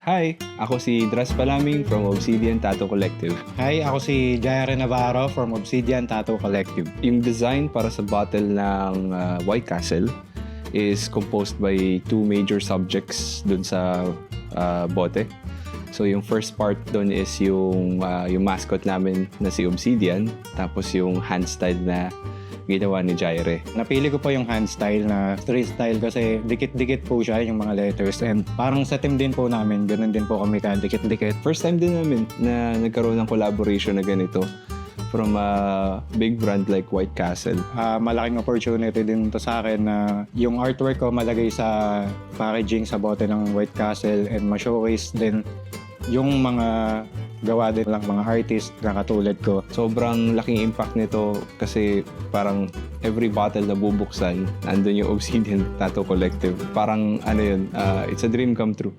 Hi, ako si Dras Palaming from Obsidian Tattoo Collective. Hi, ako si Jaire Navarro from Obsidian Tattoo Collective. Yung design para sa bottle ng White Castle is composed by two major subjects dun sa bote. So yung first part dun is yung mascot namin na si Obsidian, tapos yung hand style na ginawa ni Jaire. Napili ko po yung hand style na street style kasi dikit-dikit po siya yung mga letters and parang sa team din po namin, ganun din po kami ka dikit-dikit. First time din namin na nagkaroon ng collaboration na ganito from a big brand like White Castle. Malaking opportunity din to sa akin na yung artwork ko malagay sa packaging sa bote ng White Castle and ma-showcase din yung mga gawa din lang mga artist na katulad ko. Sobrang laking impact nito kasi parang every bottle na bubuksan, andun yung Obsidian Tattoo Collective. Parang ano yun, it's a dream come true.